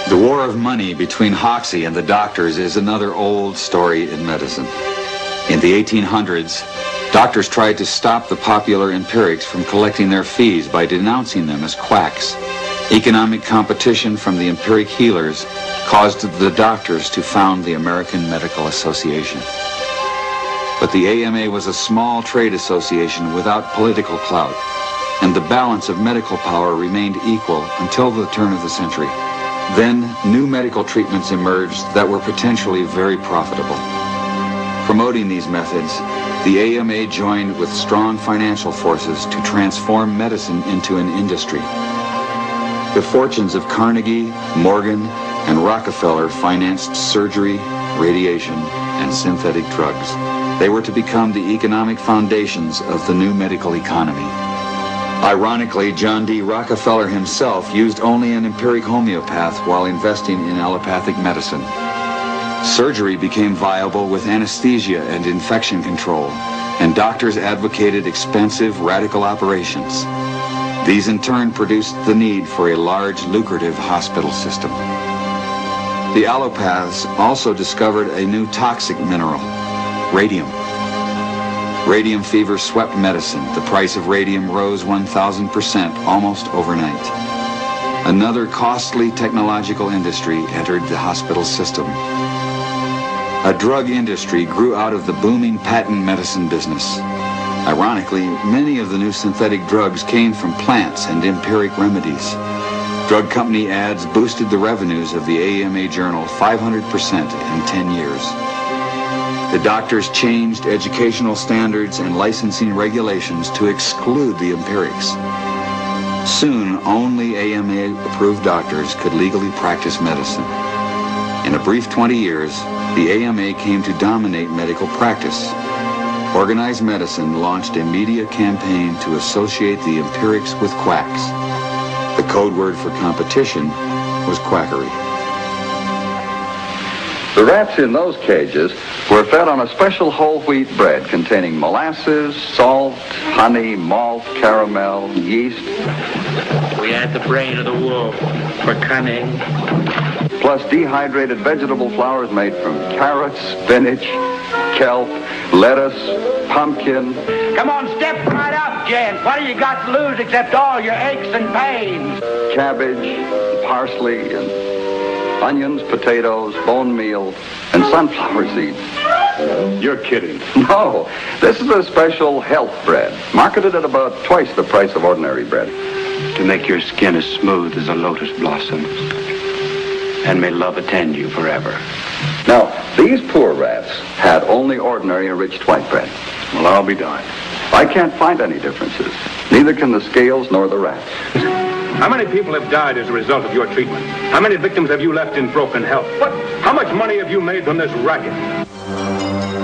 The war of money between Hoxsey and the doctors is another old story in medicine. In the 1800s, doctors tried to stop the popular empirics from collecting their fees by denouncing them as quacks. Economic competition from the empiric healers caused the doctors to found the American Medical Association. But the AMA was a small trade association without political clout, and the balance of medical power remained equal until the turn of the century. Then, new medical treatments emerged that were potentially very profitable. Promoting these methods, the AMA joined with strong financial forces to transform medicine into an industry. The fortunes of Carnegie, Morgan, and Rockefeller financed surgery, radiation, and synthetic drugs. They were to become the economic foundations of the new medical economy. Ironically, John D. Rockefeller himself used only an empiric homeopath while investing in allopathic medicine. Surgery became viable with anesthesia and infection control, and doctors advocated expensive, radical operations. These in turn produced the need for a large, lucrative hospital system. The allopaths also discovered a new toxic mineral, radium. Radium fever swept medicine. The price of radium rose 1,000% almost overnight. Another costly technological industry entered the hospital system. A drug industry grew out of the booming patent medicine business. Ironically, many of the new synthetic drugs came from plants and empiric remedies. Drug company ads boosted the revenues of the AMA Journal 500% in 10 years. The doctors changed educational standards and licensing regulations to exclude the empirics. Soon, only AMA-approved doctors could legally practice medicine. In a brief 20 years, the AMA came to dominate medical practice. Organized Medicine launched a media campaign to associate the empirics with quacks. The code word for competition was quackery. The rats in those cages were fed on a special whole wheat bread containing molasses, salt, honey, malt, caramel, yeast. We had the brain of the wolf for cunning. Plus dehydrated vegetable flours made from carrots, spinach, kelp, lettuce, pumpkin. Come on, step right up, gents. What do you got to lose except all your aches and pains? Cabbage, parsley, and onions, potatoes, bone meal, and sunflower seeds. You're kidding. No, this is a special health bread, marketed at about twice the price of ordinary bread. To make your skin as smooth as a lotus blossom, and may love attend you forever. Now, these poor rats had only ordinary enriched white bread. Well, I'll be darned. I can't find any differences. Neither can the scales nor the rats. How many people have died as a result of your treatment? How many victims have you left in broken health? How much money have you made from this racket?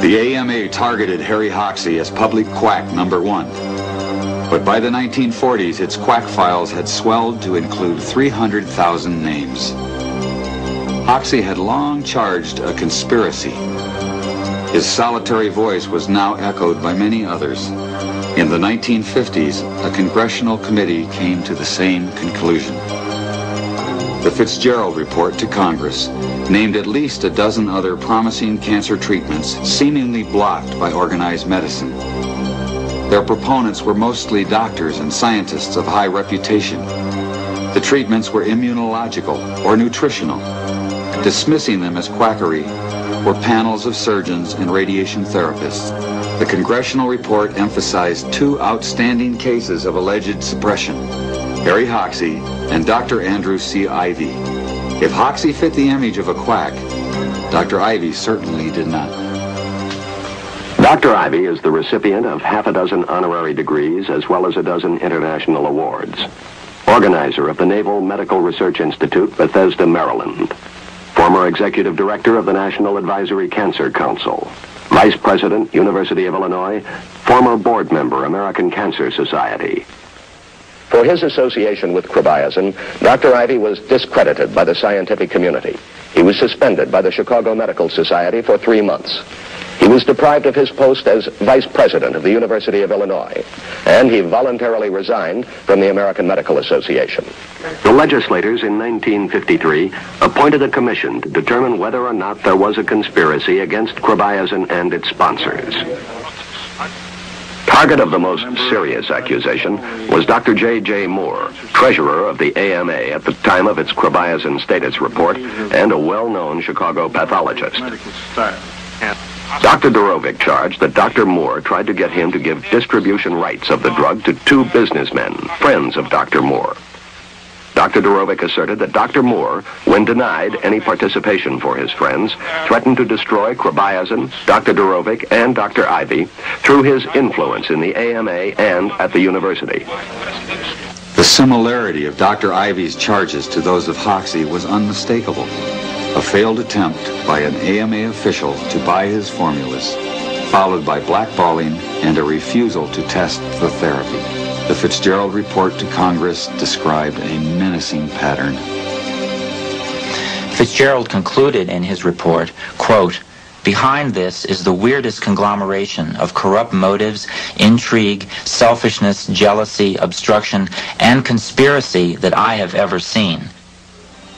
The AMA targeted Harry Hoxsey as public quack #1. But by the 1940s, its quack files had swelled to include 300,000 names. Hoxsey had long charged a conspiracy. His solitary voice was now echoed by many others. In the 1950s, a congressional committee came to the same conclusion. The Fitzgerald report to Congress named at least a dozen other promising cancer treatments seemingly blocked by organized medicine. Their proponents were mostly doctors and scientists of high reputation. The treatments were immunological or nutritional. Dismissing them as quackery were panels of surgeons and radiation therapists. The congressional report emphasized two outstanding cases of alleged suppression, Harry Hoxsey and Dr. Andrew C. Ivy. If Hoxsey fit the image of a quack, Dr. Ivy certainly did not. Dr. Ivy is the recipient of half a dozen honorary degrees as well as a dozen international awards. Organizer of the Naval Medical Research Institute, Bethesda, Maryland. Former executive director of the National Advisory Cancer Council. Vice President, University of Illinois. Former board member, American Cancer Society. For his association with Cribiazin, Dr. Ivy was discredited by the scientific community. He was suspended by the Chicago Medical Society for 3 months. He was deprived of his post as vice president of the University of Illinois, and he voluntarily resigned from the American Medical Association. The legislators in 1953 appointed a commission to determine whether or not there was a conspiracy against chrobiazin and its sponsors. Target of the most serious accusation was Dr. J.J. Moore, treasurer of the AMA at the time of its chrobiazin status report and a well-known Chicago pathologist. Dr. Dorovic charged that Dr. Moore tried to get him to give distribution rights of the drug to two businessmen, friends of Dr. Moore. Dr. Dorovic asserted that Dr. Moore, when denied any participation for his friends, threatened to destroy chrobiazin, Dr. Dorovic, and Dr. Ivy through his influence in the AMA and at the university. The similarity of Dr. Ivy's charges to those of Hoxsey was unmistakable. A failed attempt by an AMA official to buy his formulas, followed by blackballing and a refusal to test the therapy. The Fitzgerald report to Congress described a menacing pattern. Fitzgerald concluded in his report, quote, "Behind this is the weirdest conglomeration of corrupt motives, intrigue, selfishness, jealousy, obstruction, and conspiracy that I have ever seen."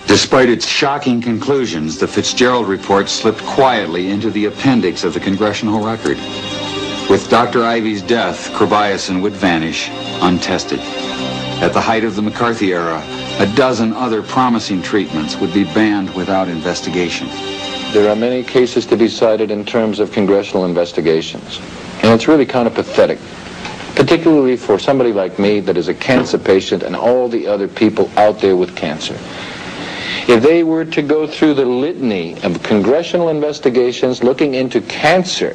Despite its shocking conclusions, the Fitzgerald report slipped quietly into the appendix of the congressional record. With Dr. Ivy's death, chrobiazin would vanish untested. At the height of the McCarthy era, a dozen other promising treatments would be banned without investigation. There are many cases to be cited in terms of congressional investigations, and it's really kind of pathetic, particularly for somebody like me that is a cancer patient and all the other people out there with cancer. If they were to go through the litany of congressional investigations looking into cancer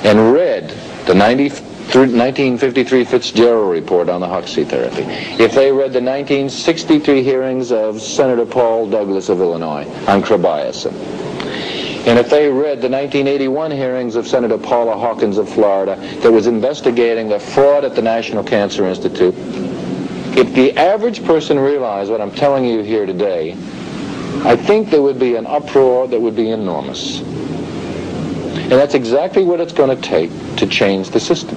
and read the 1953 Fitzgerald report on the Hoxsey therapy, if they read the 1963 hearings of Senator Paul Douglas of Illinois on chrobiazin, and if they read the 1981 hearings of Senator Paula Hawkins of Florida that was investigating the fraud at the National Cancer Institute, if the average person realized what I'm telling you here today, I think there would be an uproar that would be enormous. And that's exactly what it's going to take to change the system.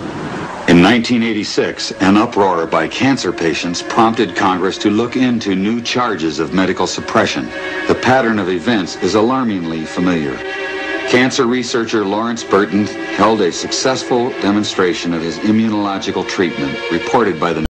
In 1986, an uproar by cancer patients prompted Congress to look into new charges of medical suppression. The pattern of events is alarmingly familiar. Cancer researcher Lawrence Burton held a successful demonstration of his immunological treatment, reported by the